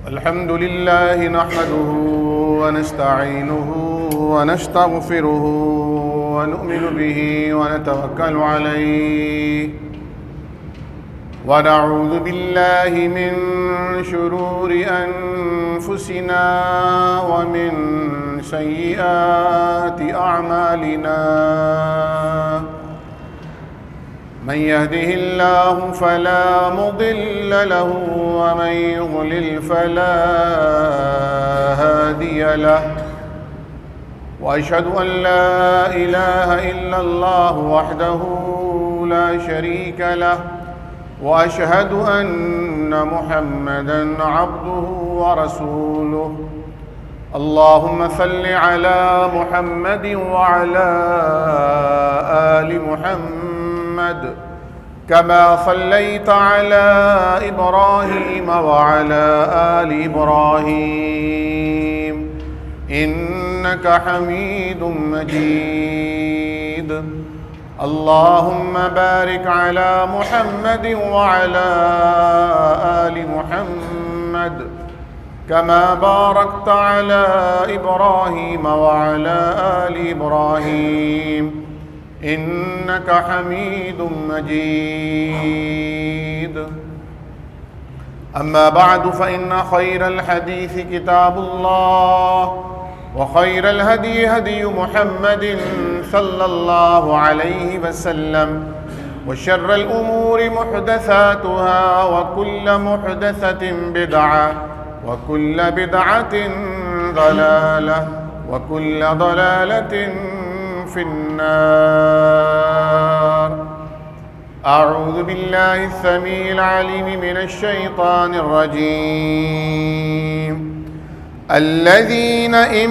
الحمد لله نحمده ونستعينه ونستغفره ونؤمن به ونتوكل عليه ونعوذ بالله من شرور أنفسنا ومن سيئات أعمالنا من يهده الله فلا مضل له ومن يضلل فلا هادي له وأشهد أن لا إله إلا الله وحده لا شريك له وأشهد أن محمدًا عبده ورسوله اللهم صل على محمد وعلى آل محمد كما صليت على إبراهيم وعلى آل إبراهيم إنك حميد مجيد اللهم بارك على محمد وعلى آل محمد كما باركت على إبراهيم وعلى آل إبراهيم إنك حميد مجيد أما بعد فإن خير الحديث كتاب الله وخير الهدي هدي محمد صلى الله عليه وسلم وشر الأمور محدثاتها وكل محدثة بدعة وكل بدعة ضلالة وكل ضلالة في النار أعوذ بالله السميع العليم من الشيطان الرجيم الذين إن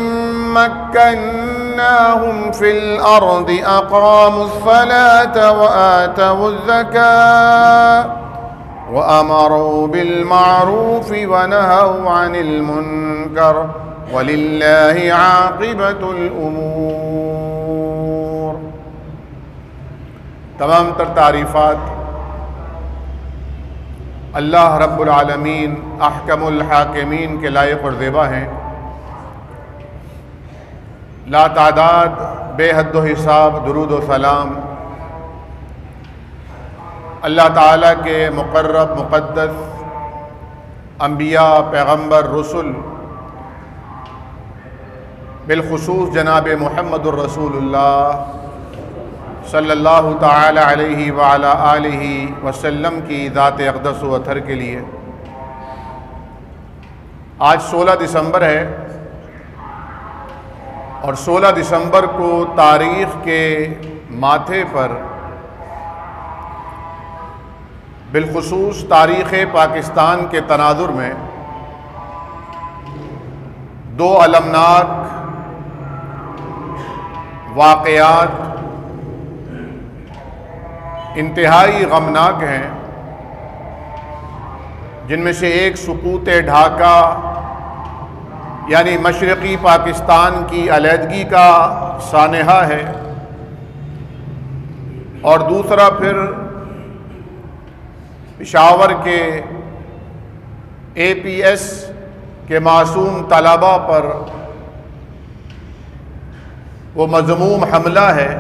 مكناهم في الأرض أقاموا الصلاة وآتوا الزكاة وأمروا بالمعروف ونهوا عن المنكر ولله عاقبة الأمور۔ تمام تر تعریفات اللہ رب العالمین احکم الحاکمین کے لائق اور زیبا ہیں۔ لا تعداد بے حد و حساب درود و سلام اللہ تعالیٰ کے مقرب مقدس انبیاء، پیغمبر، رسول، بالخصوص جناب محمد الرسول اللہ صلی اللہ تعالی علیہ وعلی آلہ وسلم کی ذات اقدس و اطہر کے لیے۔ آج 16 دسمبر ہے اور 16 دسمبر کو تاریخ کے ماتھے پر، بالخصوص تاریخ پاکستان کے تناظر میں، دو المناک واقعات انتہائی غمناک ہیں، جن میں سے ایک سقوط ڈھاکہ یعنی مشرقی پاکستان کی علیحدگی کا سانحہ ہے، اور دوسرا پھر پشاور کے اے پی ایس کے معصوم طلباء پر وہ مذموم حملہ ہے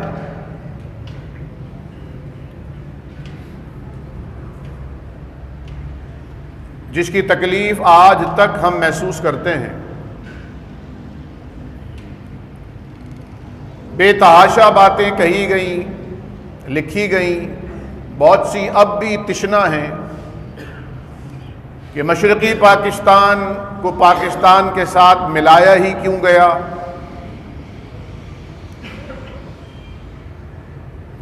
جس کی تکلیف آج تک ہم محسوس کرتے ہیں۔ بے تحاشا باتیں کہی گئیں، لکھی گئیں، بہت سی اب بھی تشنا ہیں کہ مشرقی پاکستان کو پاکستان کے ساتھ ملایا ہی کیوں گیا،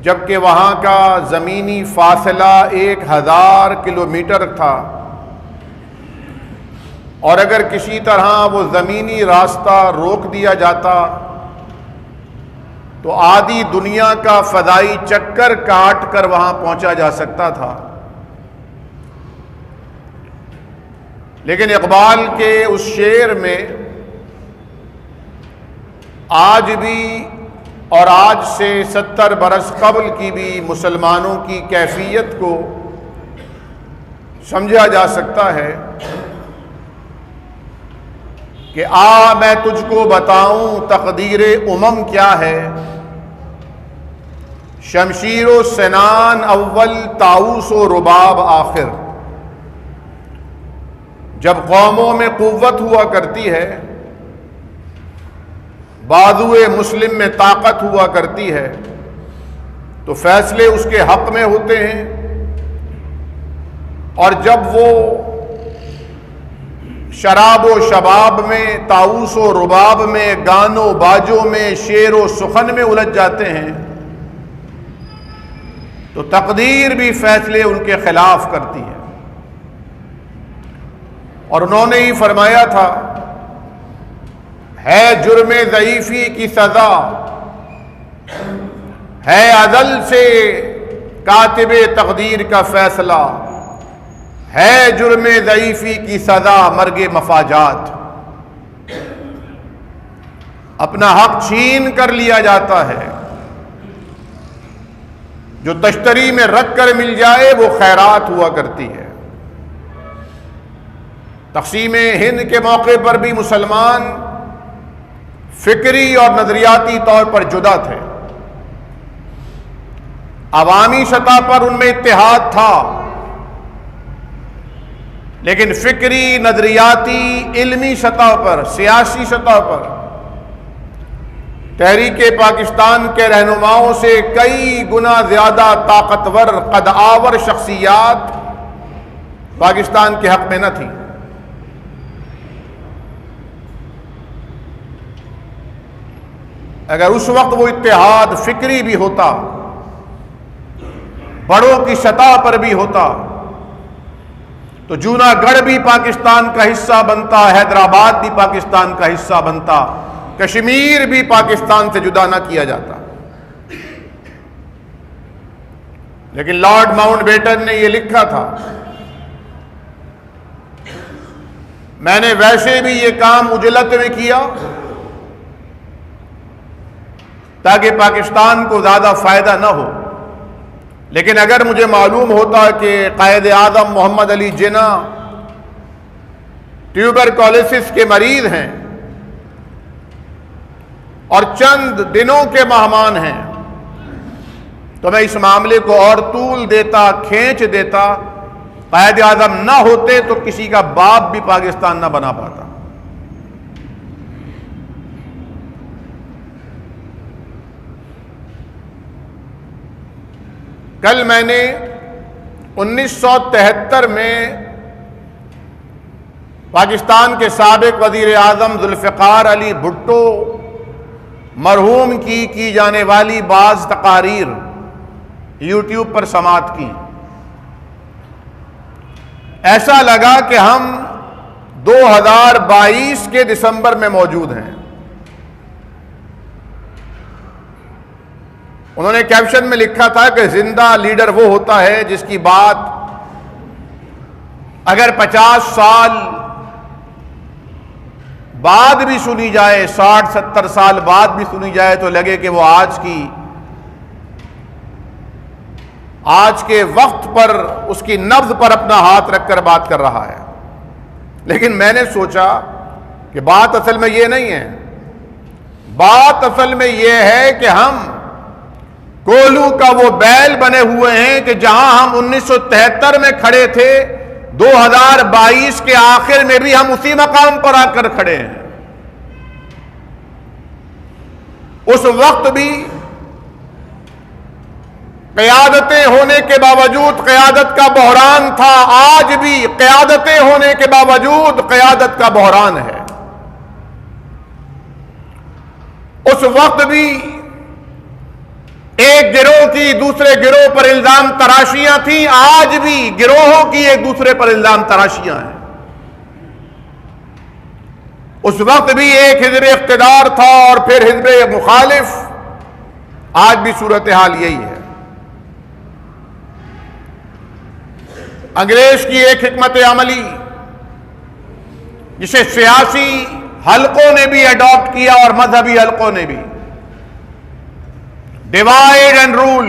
جبکہ وہاں کا زمینی فاصلہ 1000 کلومیٹر تھا، اور اگر کسی طرح وہ زمینی راستہ روک دیا جاتا تو آدھی دنیا کا فضائی چکر کاٹ کر وہاں پہنچا جا سکتا تھا۔ لیکن اقبال کے اس شعر میں آج بھی اور آج سے 70 برس قبل کی بھی مسلمانوں کی کیفیت کو سمجھا جا سکتا ہے کہ میں تجھ کو بتاؤں تقدیر امم کیا ہے، شمشیر و سنان اول، طاؤس و رباب آخر۔ جب قوموں میں قوت ہوا کرتی ہے، بازوئے مسلم میں طاقت ہوا کرتی ہے، تو فیصلے اس کے حق میں ہوتے ہیں، اور جب وہ شراب و شباب میں، طاؤس و رباب میں، گانوں باجوں میں، شعر و سخن میں الجھ جاتے ہیں، تو تقدیر بھی فیصلے ان کے خلاف کرتی ہے۔ اور انہوں نے ہی فرمایا تھا، ہے جرم ضعیفی کی سزا، ہے ازل سے کاتب تقدیر کا فیصلہ، ہے جرم ضعیفی کی سزا مرگ مفاجات۔ اپنا حق چھین کر لیا جاتا ہے، جو تشتری میں رکھ کر مل جائے وہ خیرات ہوا کرتی ہے۔ تقسیم ہند کے موقع پر بھی مسلمان فکری اور نظریاتی طور پر جدا تھے، عوامی سطح پر ان میں اتحاد تھا، لیکن فکری، نظریاتی، علمی سطح پر، سیاسی سطح پر تحریک پاکستان کے رہنماؤں سے کئی گنا زیادہ طاقتور، قد آور شخصیات پاکستان کے حق میں نہ تھیں۔ اگر اس وقت وہ اتحاد فکری بھی ہوتا، بڑوں کی سطح پر بھی ہوتا، تو جوناگڑھ بھی پاکستان کا حصہ بنتا، حیدرآباد بھی پاکستان کا حصہ بنتا، کشمیر بھی پاکستان سے جدا نہ کیا جاتا۔ لیکن لارڈ ماؤنٹ بیٹن نے یہ لکھا تھا، میں نے ویسے بھی یہ کام اجلت میں کیا تاکہ پاکستان کو زیادہ فائدہ نہ ہو، لیکن اگر مجھے معلوم ہوتا کہ قائد اعظم محمد علی جناح ٹیوبرکلوسس کے مریض ہیں اور چند دنوں کے مہمان ہیں، تو میں اس معاملے کو اور طول دیتا، کھینچ دیتا۔ قائد اعظم نہ ہوتے تو کسی کا باپ بھی پاکستان نہ بنا پاتا۔ کل میں نے 1973 میں پاکستان کے سابق وزیر اعظم ذوالفقار علی بھٹو مرحوم کی جانے والی بعض تقاریر یوٹیوب پر سماعت کی۔ ایسا لگا کہ ہم 2022 کے دسمبر میں موجود ہیں۔ انہوں نے کیپشن میں لکھا تھا کہ زندہ لیڈر وہ ہوتا ہے جس کی بات اگر 50 سال بعد بھی سنی جائے، 60-70 سال بعد بھی سنی جائے تو لگے کہ وہ آج کے وقت پر، اس کی نبض پر اپنا ہاتھ رکھ کر بات کر رہا ہے۔ لیکن میں نے سوچا کہ بات اصل میں یہ نہیں ہے، بات اصل میں یہ ہے کہ ہم کولو کا وہ بیل بنے ہوئے ہیں کہ جہاں ہم 1973 میں کھڑے تھے، 2022 کے آخر میں بھی ہم اسی مقام پر آ کر کھڑے ہیں۔ اس وقت بھی قیادتیں ہونے کے باوجود قیادت کا بحران تھا، آج بھی قیادتیں ہونے کے باوجود قیادت کا بحران ہے۔ اس وقت بھی ایک گروہ کی دوسرے گروہ پر الزام تراشیاں تھیں، آج بھی گروہوں کی ایک دوسرے پر الزام تراشیاں ہیں۔ اس وقت بھی ایک حزب اقتدار تھا اور پھر حزب مخالف، آج بھی صورتحال یہی ہے۔ انگریز کی ایک حکمت عملی جسے سیاسی حلقوں نے بھی اڈاپٹ کیا اور مذہبی حلقوں نے بھی، ڈیوائڈ اینڈ رول،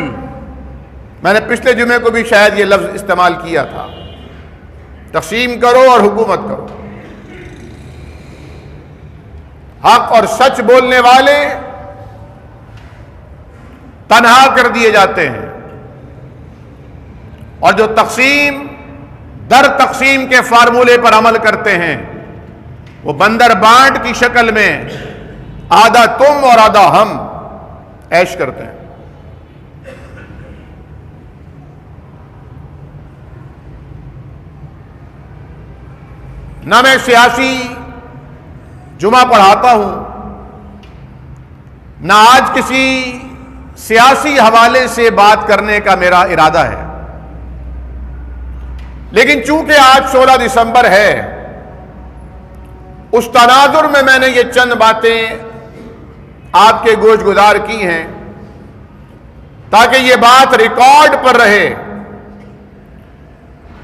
میں نے پچھلے جمعے کو بھی شاید یہ لفظ استعمال کیا تھا۔ تقسیم کرو اور حکومت کرو. حق اور سچ بولنے والے تنہا کر دیے جاتے ہیں، اور جو تقسیم در تقسیم کے فارمولے پر عمل کرتے ہیں وہ بندر بانٹ کی شکل میں آدھا تم اور آدھا ہم عیش کرتے ہیں. نہ میں سیاسی جمعہ پڑھاتا ہوں، نہ آج کسی سیاسی حوالے سے بات کرنے کا میرا ارادہ ہے، لیکن چونکہ آج 16 دسمبر ہے، اس تناظر میں نے یہ چند باتیں آپ کے گوش گزار کی ہیں تاکہ یہ بات ریکارڈ پر رہے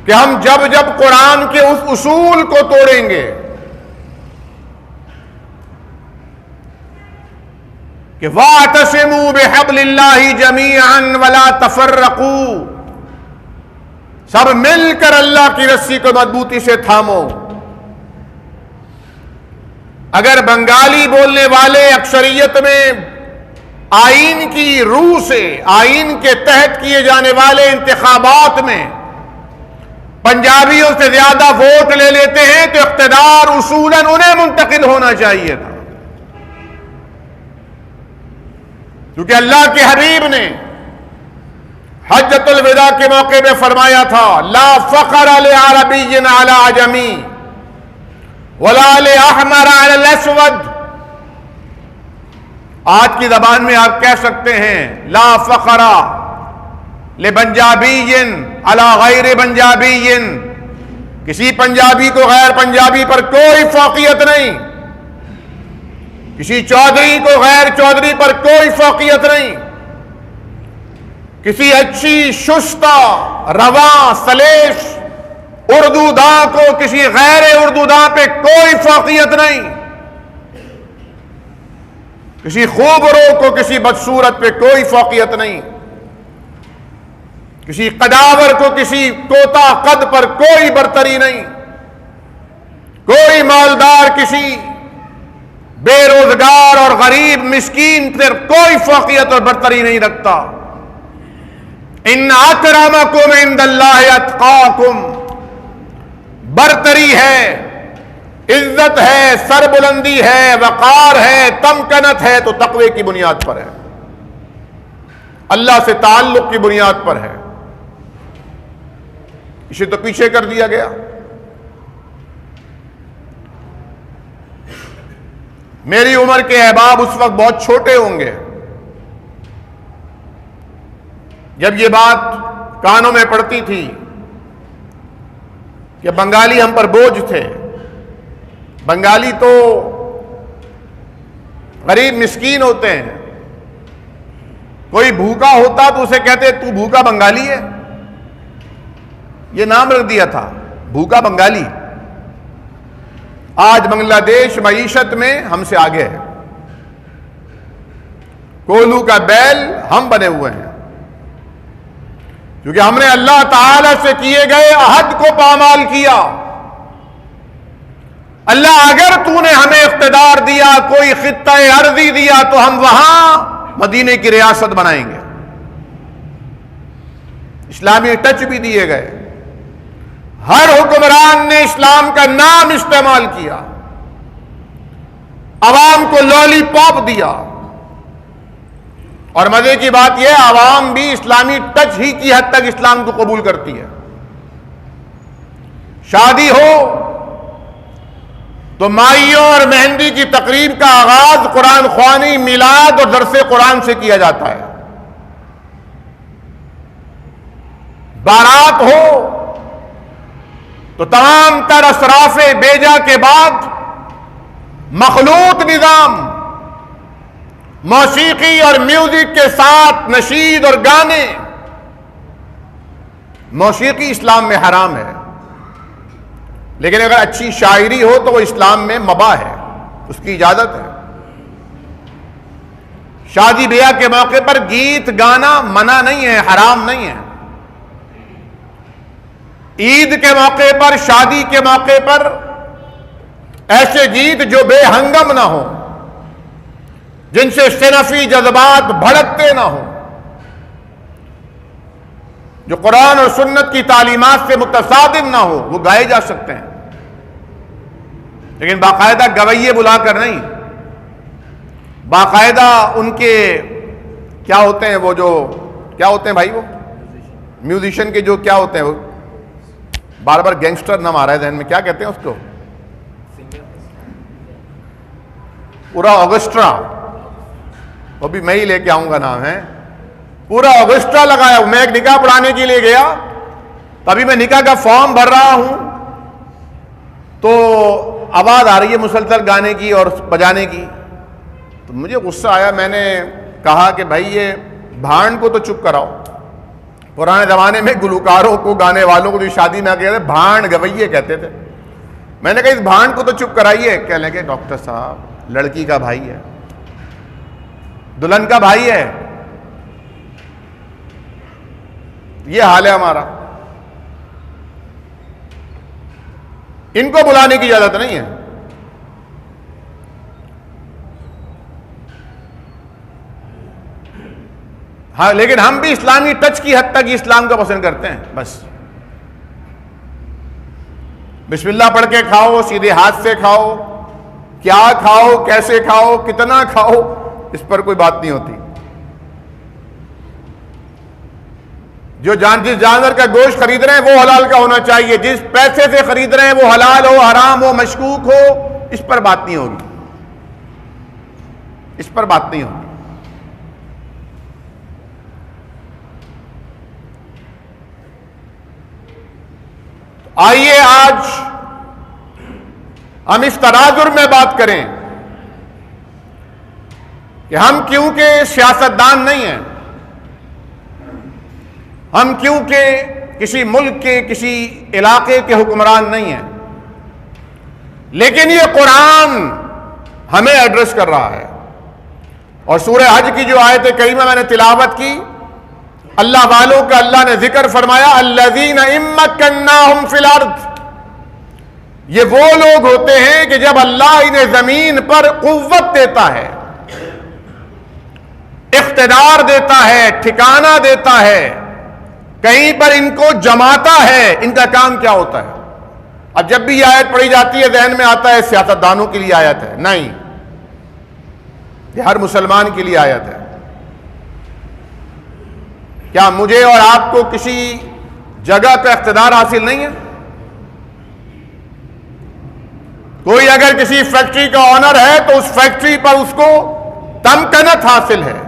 کہ ہم جب جب قرآن کے اس اصول کو توڑیں گے کہ وَاعْتَصِمُوا بِحَبْلِ اللَّهِ جَمِيعًا وَلَا تَفَرَّقُوا، سب مل کر اللہ کی رسی کو مضبوطی سے تھامو. اگر بنگالی بولنے والے اکثریت میں آئین کی روح سے، آئین کے تحت کیے جانے والے انتخابات میں پنجابیوں سے زیادہ ووٹ لے لیتے ہیں تو اقتدار اصولاً انہیں منتقل ہونا چاہیے تھا، کیونکہ اللہ کے حبیب نے حجۃ الوداع کے موقع پہ فرمایا تھا لا فخر لعربی علی عجمی ولا لأحمر علی الاسود. آج کی زبان میں آپ کہہ سکتے ہیں لا فخر لبنجابی علی غیر بنجابی، کسی پنجابی کو غیر پنجابی پر کوئی فوقیت نہیں، کسی چودھری کو غیر چودھری پر کوئی فوقیت نہیں، کسی اچھی شستہ رواں سلیش اردو داں کو کسی غیر اردو داں پہ کوئی فوقیت نہیں، کسی خوب رو کو کسی بدصورت پہ کوئی فوقیت نہیں، کسی قداور کو کسی کوتا قد پر کوئی برتری نہیں، کوئی مالدار کسی بے روزگار اور غریب مسکین پر کوئی فوقیت اور برتری نہیں رکھتا. ان اکرمکم عند اللہ اتقاکم، برتری ہے، عزت ہے، سربلندی ہے، وقار ہے، تمکنت ہے تو تقوی کی بنیاد پر ہے، اللہ سے تعلق کی بنیاد پر ہے. اسے تو پیچھے کر دیا گیا. میری عمر کے احباب اس وقت بہت چھوٹے ہوں گے جب یہ بات کانوں میں پڑتی تھی کہ بنگالی ہم پر بوجھ تھے. بنگالی تو غریب مسکین ہوتے ہیں، کوئی بھوکا ہوتا تو اسے کہتے تو بھوکا بنگالی ہے، یہ نام رکھ دیا تھا بھوکا بنگالی. آج بنگلہ دیش معیشت میں ہم سے آگے ہے، کولو کا بیل ہم بنے ہوئے ہیں کیونکہ ہم نے اللہ تعالی سے کیے گئے عہد کو پامال کیا. اللہ اگر تو نے ہمیں اقتدار دیا، کوئی خطہ ارضی دیا تو ہم وہاں مدینے کی ریاست بنائیں گے. اسلامی ٹچ بھی دیے گئے، ہر حکمران نے اسلام کا نام استعمال کیا، عوام کو لالی پاپ دیا. اور مزے کی بات یہ عوام بھی اسلامی ٹچ ہی کی حد تک اسلام کو قبول کرتی ہے. شادی ہو تو مائیوں اور مہندی کی تقریب کا آغاز قرآن خوانی، میلاد اور درس قرآن سے کیا جاتا ہے. بارات ہو تو تمام تر اصراف بیجا کے بعد مخلوط نظام، موسیقی اور میوزک کے ساتھ نشید اور گانے. موسیقی اسلام میں حرام ہے، لیکن اگر اچھی شاعری ہو تو وہ اسلام میں مباح ہے، اس کی اجازت ہے. شادی بیاہ کے موقع پر گیت گانا منع نہیں ہے، حرام نہیں ہے. عید کے موقع پر، شادی کے موقع پر ایسے گیت جو بے ہنگم نہ ہوں، جن سے صنفی جذبات بھڑکتے نہ ہوں، جو قرآن اور سنت کی تعلیمات سے متصادم نہ ہو، وہ گائے جا سکتے ہیں، لیکن باقاعدہ گویے بلا کر نہیں، باقاعدہ ان کے کیا ہوتے ہیں، وہ جو کیا ہوتے ہیں بھائی، وہ میوزیشین کے جو کیا ہوتے ہیں، وہ بار بار گینگسٹر نام آ رہا ہے ذہن میں، کیا کہتے ہیں اس کو، پورا آرکیسٹرا، وہ بھی میں ہی لے کے آؤں گا نام ہے، پورا آرکیسٹرا لگایا. میں ایک نکاح پڑھانے کے لیے گیا، تبھی میں نکاح کا فارم بھر رہا ہوں تو آواز آ رہی ہے مسلسل گانے کی اور بجانے کی. تو مجھے غصہ آیا. میں نے کہا کہ بھائی یہ بھانڈ کو تو چپ کراؤ. پرانے زمانے میں گلوکاروں کو، گانے والوں کو جو شادی میں کہتے تھے بھانڈ گویے کہتے تھے. میں نے کہا اس بھانڈ کو تو چپ کرائیے. کہنے لگے ڈاکٹر صاحب لڑکی کا بھائی ہے، دلہن کا بھائی ہے. یہ حال ہے ہمارا. ان کو بلانے کی اجازت نہیں ہے. ہاں لیکن ہم بھی اسلامی ٹچ کی حد تک اسلام کو پسند کرتے ہیں. بس بسم اللہ پڑھ کے کھاؤ، سیدھے ہاتھ سے کھاؤ، کیا کھاؤ، کیسے کھاؤ، کتنا کھاؤ، اس پر کوئی بات نہیں ہوتی. جو جس جانور کا گوشت خرید رہے ہیں وہ حلال کا ہونا چاہیے. جس پیسے سے خرید رہے ہیں وہ حلال ہو، حرام ہو، مشکوک ہو، اس پر بات نہیں ہوگی. اس پر بات نہیں ہوگی. آئیے آج ہم اس تناظر میں بات کریں کہ ہم کیونکہ سیاستدان نہیں ہیں، ہم کیونکہ کسی ملک کے، کسی علاقے کے حکمران نہیں ہیں، لیکن یہ قرآن ہمیں ایڈریس کر رہا ہے. اور سورہ حج کی جو آیت کریمہ میں نے تلاوت کی، اللہ والوں کا اللہ نے ذکر فرمایا الذین ان مکناہم فی الارض. یہ وہ لوگ ہوتے ہیں کہ جب اللہ انہیں زمین پر قوت دیتا ہے، اقتدار دیتا ہے، ٹھکانہ دیتا ہے، کہیں پر ان کو جماتا ہے، ان کا کام کیا ہوتا ہے. اب جب بھی یہ آیت پڑھی جاتی ہے ذہن میں آتا ہے سیاستدانوں کے لیے آیت ہے. نہیں، یہ ہر مسلمان کے لیے آیت ہے. کیا مجھے اور آپ کو کسی جگہ پہ اقتدار حاصل نہیں ہے؟ کوئی اگر کسی فیکٹری کا آنر ہے تو اس فیکٹری پر اس کو تمکنت حاصل ہے،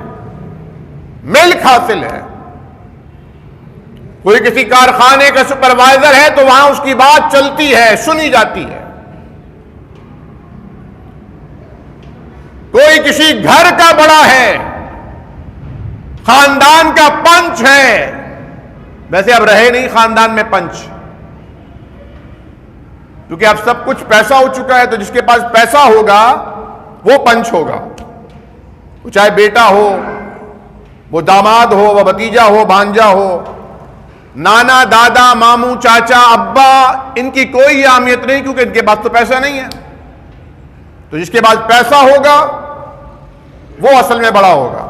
ملک حاصل ہے. کوئی کسی کارخانے کا سپروائزر ہے تو وہاں اس کی بات چلتی ہے، سنی جاتی ہے. کوئی کسی گھر کا بڑا ہے، خاندان کا پنچ ہے. ویسے اب رہے نہیں خاندان میں پنچ، کیونکہ اب سب کچھ پیسہ ہو چکا ہے. تو جس کے پاس پیسہ ہوگا وہ پنچ ہوگا. وہ چاہے بیٹا ہو، وہ داماد ہو، وہ بھتیجا ہو، بھانجا ہو، نانا، دادا، ماموں، چاچا، ابا، ان کی کوئی اہمیت نہیں، کیونکہ ان کے پاس تو پیسہ نہیں ہے. تو جس کے پاس پیسہ ہوگا وہ اصل میں بڑا ہوگا.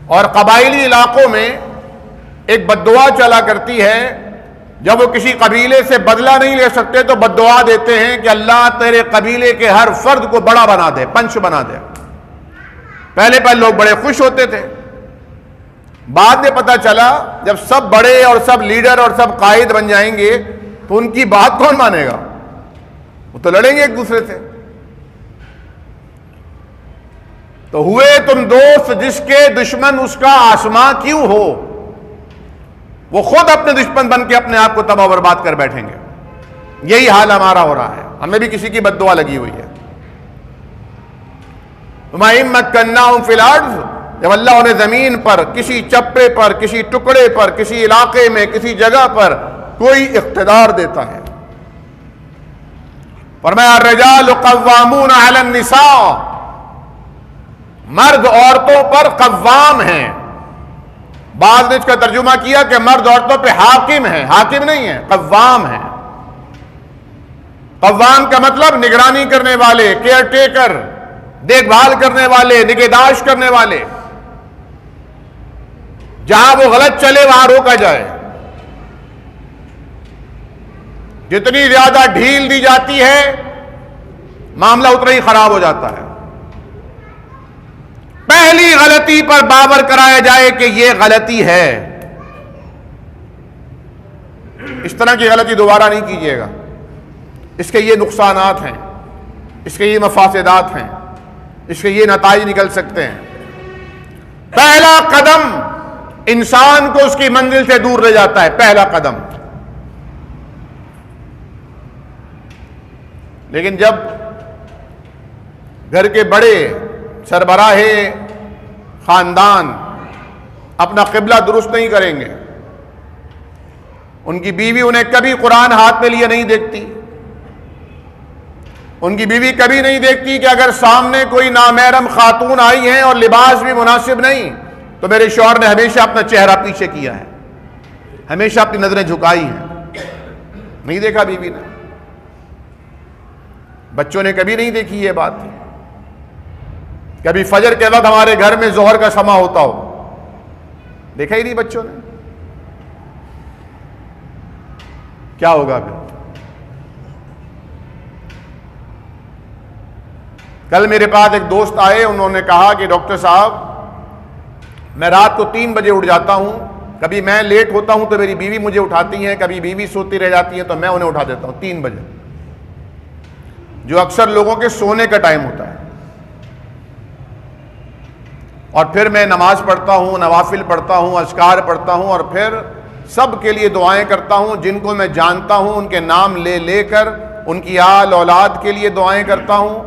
اور قبائلی علاقوں میں ایک بددعا چلا کرتی ہے، جب وہ کسی قبیلے سے بدلہ نہیں لے سکتے تو بددعا دیتے ہیں کہ اللہ تیرے قبیلے کے ہر فرد کو بڑا بنا دے، پنچ بنا دے. پہلے لوگ بڑے خوش ہوتے تھے. بعد میں پتا چلا جب سب بڑے اور سب لیڈر اور سب قائد بن جائیں گے تو ان کی بات کون مانے گا؟ وہ تو لڑیں گے ایک دوسرے سے. تو ہوئے تم دوست جس کے دشمن اس کا آسماں کیوں ہو. وہ خود اپنے دشمن بن کے اپنے آپ کو تباہ و برباد کر بیٹھیں گے. یہی حال ہمارا ہو رہا ہے. ہمیں بھی کسی کی بددعا لگی ہوئی ہے. وَإِن مَّكَّنَّاهُمْ فِي الْأَرْضِ، جب اللہ انہیں زمین پر، کسی چپے پر، کسی ٹکڑے پر، کسی علاقے میں، کسی جگہ پر کوئی اقتدار دیتا ہے. فرمایا الرجال قوامون علی النساء، مرد عورتوں پر قوام ہیں. بعض نے اس کا ترجمہ کیا کہ مرد عورتوں پہ حاکم ہے، حاکم نہیں ہے، قوام ہے۔ قوام کا مطلب نگرانی کرنے والے، کیئر ٹیکر، دیکھ بھال کرنے والے، نگہداشت کرنے والے، جہاں وہ غلط چلے وہاں روکا جائے۔ جتنی زیادہ ڈھیل دی جاتی ہے معاملہ اتنا ہی خراب ہو جاتا ہے۔ پہلی غلطی پر باور کرایا جائے کہ یہ غلطی ہے، اس طرح کی غلطی دوبارہ نہیں کیجیے گا، اس کے یہ نقصانات ہیں، اس کے یہ مفاسدات ہیں، اس کے یہ نتائج نکل سکتے ہیں۔ پہلا قدم انسان کو اس کی منزل سے دور لے جاتا ہے، پہلا قدم۔ لیکن جب گھر کے بڑے سربراہ خاندان اپنا قبلہ درست نہیں کریں گے، ان کی بیوی انہیں کبھی قرآن ہاتھ میں لیے نہیں دیکھتی، ان کی بیوی کبھی نہیں دیکھتی کہ اگر سامنے کوئی نامحرم خاتون آئی ہیں اور لباس بھی مناسب نہیں تو میرے شوہر نے ہمیشہ اپنا چہرہ پیچھے کیا ہے، ہمیشہ اپنی نظریں جھکائی ہیں، نہیں دیکھا بیوی نے، بچوں نے کبھی نہیں دیکھی یہ بات۔ کبھی فجر کے وقت ہمارے گھر میں ظہر کا سما ہوتا ہو، دیکھا ہی نہیں بچوں نے، کیا ہوگا پھر؟ کل میرے پاس ایک دوست آئے، انہوں نے کہا کہ ڈاکٹر صاحب میں رات کو 3 بجے اٹھ جاتا ہوں، کبھی میں لیٹ ہوتا ہوں تو میری بیوی مجھے اٹھاتی ہیں، کبھی بیوی سوتی رہ جاتی ہے تو میں انہیں اٹھا دیتا ہوں 3 بجے، جو اکثر لوگوں کے سونے کا ٹائم ہوتا ہے۔ اور پھر میں نماز پڑھتا ہوں، نوافل پڑھتا ہوں، اذکار پڑھتا ہوں، اور پھر سب کے لیے دعائیں کرتا ہوں، جن کو میں جانتا ہوں ان کے نام لے لے کر ان کی آل اولاد کے لیے دعائیں کرتا ہوں،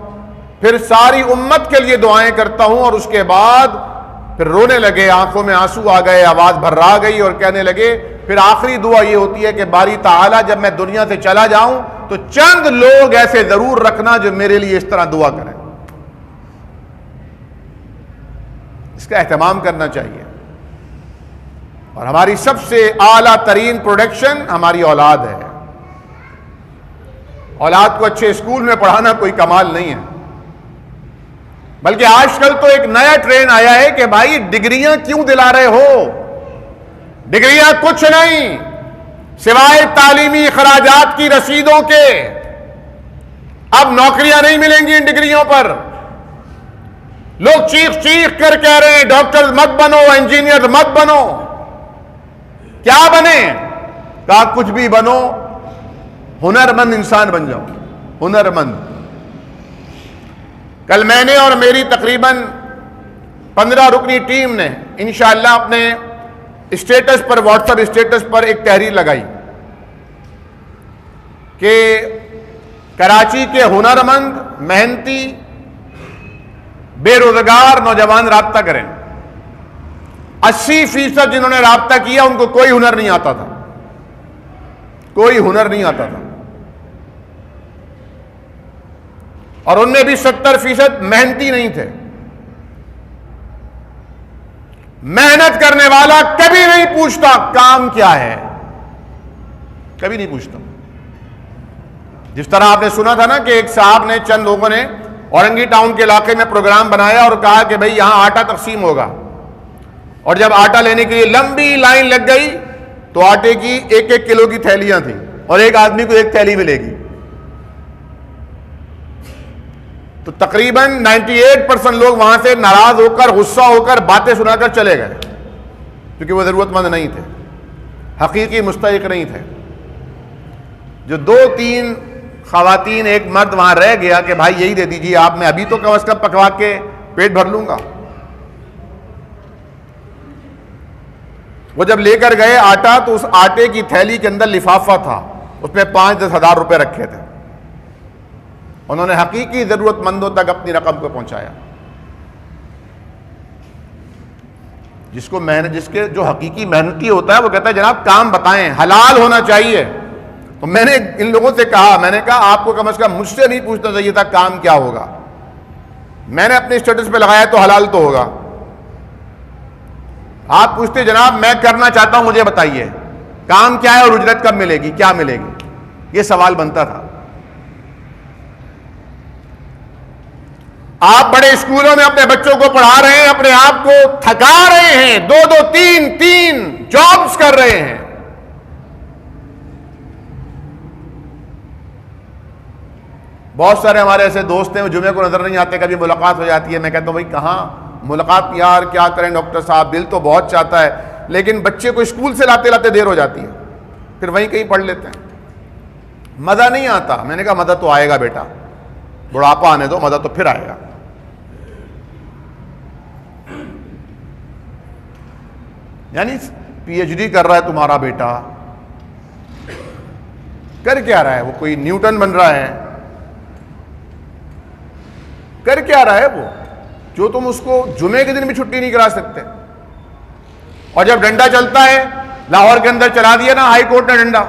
پھر ساری امت کے لیے دعائیں کرتا ہوں، اور اس کے بعد پھر رونے لگے، آنکھوں میں آنسو آ گئے، آواز بھرا گئی، اور کہنے لگے پھر آخری دعا یہ ہوتی ہے کہ باری تعالیٰ جب میں دنیا سے چلا جاؤں تو چند لوگ ایسے ضرور رکھنا جو میرے لیے اس طرح دعا کریں۔ اس کا اہتمام کرنا چاہیے، اور ہماری سب سے اعلیٰ ترین پروڈکشن ہماری اولاد ہے۔ اولاد کو اچھے اسکول میں پڑھانا کوئی کمال نہیں ہے، بلکہ آج کل تو ایک نیا ٹرینڈ آیا ہے کہ بھائی ڈگریاں کیوں دلا رہے ہو؟ ڈگریاں کچھ نہیں سوائے تعلیمی اخراجات کی رسیدوں کے، اب نوکریاں نہیں ملیں گی ان ڈگریوں پر۔ لوگ چیخ چیخ کر کہہ رہے ہیں ڈاکٹر مت بنو، انجینئر مت بنو، کیا بنے؟ کہا کچھ بھی بنو، ہنرمند انسان بن جاؤ، ہنرمند۔ کل میں نے اور میری تقریباً 15 رکنی ٹیم نے انشاءاللہ اپنے اسٹیٹس پر، واٹس ایپ اسٹیٹس پر ایک تحریر لگائی کہ کراچی کے ہنرمند، محنتی، بے روزگار نوجوان رابطہ کریں۔ 80% جنہوں نے رابطہ کیا ان کو کوئی ہنر نہیں آتا تھا، کوئی ہنر نہیں آتا تھا، اور ان میں بھی 70% محنتی نہیں تھے۔ محنت کرنے والا کبھی نہیں پوچھتا کام کیا ہے، کبھی نہیں پوچھتا۔ جس طرح آپ نے سنا تھا نا کہ ایک صاحب نے، چند لوگوں نے اورنگی ٹاؤن کے علاقے میں پروگرام بنایا اور کہا کہ بھئی یہاں آٹا تقسیم ہوگا، اور جب آٹا لینے کے لیے لمبی لائن لگ گئی تو آٹے کی 1-1 کلو کی تھیلیاں تھیں، اور ایک آدمی کو 1 تھیلی ملے گی، تو تقریباً 98% لوگ وہاں سے ناراض ہو کر، غصہ ہو کر، باتیں سنا کر چلے گئے، کیونکہ وہ ضرورت مند نہیں تھے، حقیقی مستحق نہیں تھے۔ جو 2-3 خواتین، ایک مرد وہاں رہ گیا کہ بھائی یہی دے دیجیے آپ، میں ابھی تو کم از کم پکوا کے پیٹ بھر لوں گا۔ وہ جب لے کر گئے آٹا تو اس آٹے کی تھیلی کے اندر لفافہ تھا، اس میں 5-10 ہزار روپے رکھے تھے۔ انہوں نے حقیقی ضرورت مندوں تک اپنی رقم کو پہنچایا۔ جس کے جو حقیقی محنتی ہوتا ہے وہ کہتا ہے جناب کام بتائیں، حلال ہونا چاہیے۔ تو میں نے ان لوگوں سے کہا، میں نے کہا آپ کو کم از کم مجھ سے نہیں پوچھنا چاہیے تھا کام کیا ہوگا، میں نے اپنے اسٹیٹس پہ لگایا تو حلال تو ہوگا۔ آپ پوچھتے جناب میں کرنا چاہتا ہوں مجھے بتائیے کام کیا ہے اور اجرت کب ملے گی، کیا ملے گی، یہ سوال بنتا تھا۔ آپ بڑے اسکولوں میں اپنے بچوں کو پڑھا رہے ہیں، اپنے آپ کو تھکا رہے ہیں، دو دو تین جابز کر رہے ہیں۔ بہت سارے ہمارے ایسے دوست ہیں جمعے کو نظر نہیں آتے، کبھی ملاقات ہو جاتی ہے، میں کہتا ہوں بھائی کہاں ملاقات، یار کیا کریں ڈاکٹر صاحب، دل تو بہت چاہتا ہے لیکن بچے کو اسکول سے لاتے لاتے دیر ہو جاتی ہے، پھر وہیں کہیں پڑھ لیتے ہیں، مزہ نہیں آتا۔ میں نے کہا مزہ تو آئے گا بیٹا، بڑھاپا آنے دو، مزہ تو پھر آئے گا۔ یعنی پی ایچ ڈی کر رہا ہے تمہارا بیٹا، کر کیا رہا ہے وہ؟ کوئی نیوٹن بن رہا ہے؟ کر کیا رہا ہے وہ جو تم اس کو جمعے کے دن بھی چھٹی نہیں کرا سکتے؟ اور جب ڈنڈا چلتا ہے، لاہور کے اندر چلا دیا نا ہائی کورٹ نے ڈنڈا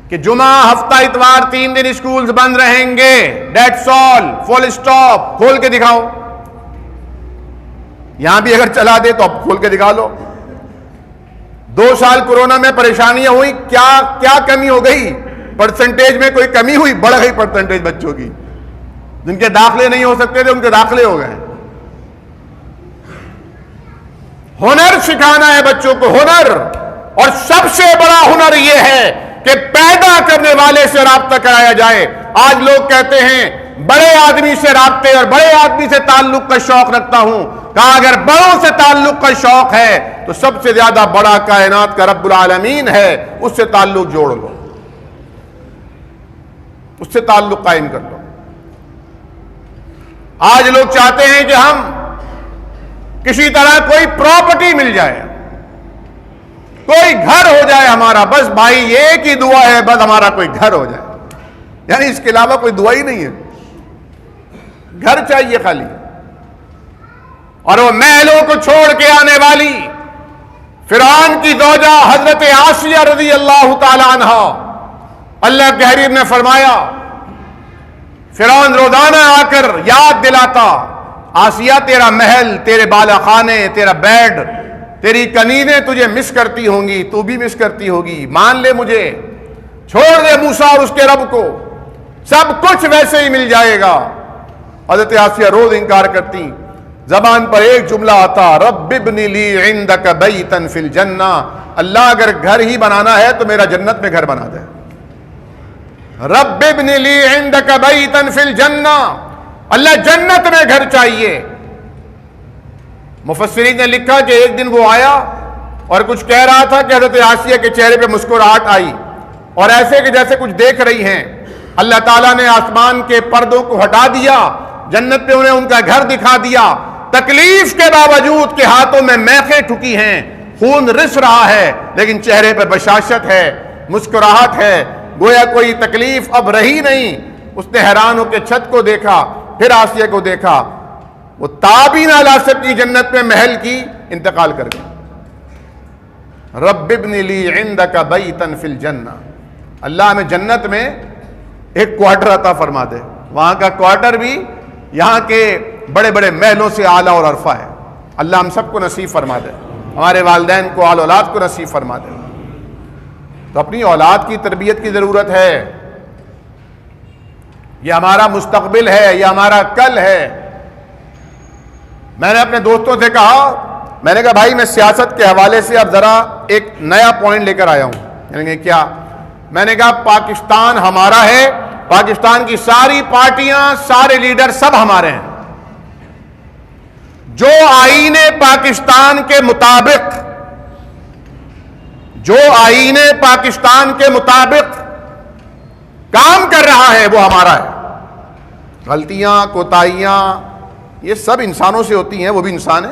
کہ جمعہ، ہفتہ، اتوار 3 دن اسکولز بند رہیں گے، دیٹس آل، فل اسٹاپ، کھول کے دکھاؤ۔ یہاں بھی اگر چلا دے تو اب کھول کے دکھا لو۔ 2 سال کورونا میں پریشانیاں ہوئی، کیا کمی ہو گئی؟ پرسنٹیج میں کوئی کمی ہوئی؟ بڑھ گئی پرسنٹیج بچوں کی، جن کے داخلے نہیں ہو سکتے تھے ان کے داخلے ہو گئے۔ ہنر سکھانا ہے بچوں کو، ہنر، اور سب سے بڑا ہنر یہ ہے کہ پیدا کرنے والے سے رابطہ کرایا جائے۔ آج لوگ کہتے ہیں بڑے آدمی سے رابطے اور بڑے آدمی سے تعلق کا شوق رکھتا ہوں، کہا اگر بڑوں سے تعلق کا شوق ہے تو سب سے زیادہ بڑا کائنات کا رب العالمین ہے، اس سے تعلق جوڑ لو، اس سے تعلق قائم کر لو۔ آج لوگ چاہتے ہیں کہ ہم کسی طرح کوئی پراپرٹی مل جائے، کوئی گھر ہو جائے ہمارا، بس بھائی یہ ایک ہی دعا ہے، بس ہمارا کوئی گھر ہو جائے، یعنی اس کے علاوہ کوئی دعا ہی نہیں ہے، گھر چاہیے خالی۔ اور وہ محلوں کو چھوڑ کے آنے والی فرعون کی زوجہ حضرت آسیہ رضی اللہ تعالی عنہ، اللہ کے حبیب نے فرمایا فرعون روزانہ آ کر یاد دلاتا، آسیہ تیرا محل، تیرے بالا خانے، تیرا بیڈ، تیری کنیزیں تجھے مس کرتی ہوں گی، تو بھی مس کرتی ہوگی، مان لے مجھے، چھوڑ دے موسیٰ اور اس کے رب کو، سب کچھ ویسے ہی مل جائے گا۔ حضرت آسیہ روز انکار کرتی، زبان پر ایک جملہ آتا، رب ابن لی عندک بیتا فی الجنہ، اللہ اگر گھر ہی بنانا ہے تو میرا جنت میں گھر بنا دے، رب ابن لی عندک بیتا فی الجنہ، اللہ جنت میں گھر چاہیے۔ مفسرین نے لکھا کہ ایک دن وہ آیا اور کچھ کہہ رہا تھا کہ حضرت آسیہ کے چہرے پہ مسکراہٹ آئی اور ایسے کہ جیسے کچھ دیکھ رہی ہیں۔ اللہ تعالیٰ نے آسمان کے پردوں کو ہٹا دیا، جنت پہ انہیں ان کا گھر دکھا دیا، تکلیف کے باوجود کہ ہاتھوں میں میخیں ٹھکی ہیں، خون رس رہا ہے، لیکن چہرے پہ بشاشت ہے، مسکراہٹ ہے، گویا کوئی تکلیف اب رہی نہیں۔ اس نے حیران ہو کے چھت کو دیکھا، پھر آسیہ کو دیکھا، وہ تابی نہ لا سکی جنت میں محل کی، انتقال کر گئی۔ رب ابن لی عندک بیتا فی الجنہ، اللہ ہمیں جنت میں ایک کوارٹر عطا فرما دے، وہاں کا کوارٹر بھی یہاں کے بڑے بڑے محلوں سے اعلیٰ اور عرفہ ہے۔ اللہ ہم سب کو نصیب فرما دے، ہمارے والدین کو، آل اولاد کو نصیب فرما دے۔ تو اپنی اولاد کی تربیت کی ضرورت ہے، یہ ہمارا مستقبل ہے، یہ ہمارا کل ہے۔ میں نے اپنے دوستوں سے کہا، میں نے کہا بھائی میں سیاست کے حوالے سے اب ذرا ایک نیا پوائنٹ لے کر آیا ہوں۔ یعنی کہ کیا؟ میں نے کہا پاکستان ہمارا ہے، پاکستان کی ساری پارٹیاں، سارے لیڈر سب ہمارے ہیں، جو آئین پاکستان کے مطابق، جو آئین پاکستان کے مطابق کام کر رہا ہے وہ ہمارا ہے۔ غلطیاں، کوتاہیاں یہ سب انسانوں سے ہوتی ہیں، وہ بھی انسان ہے۔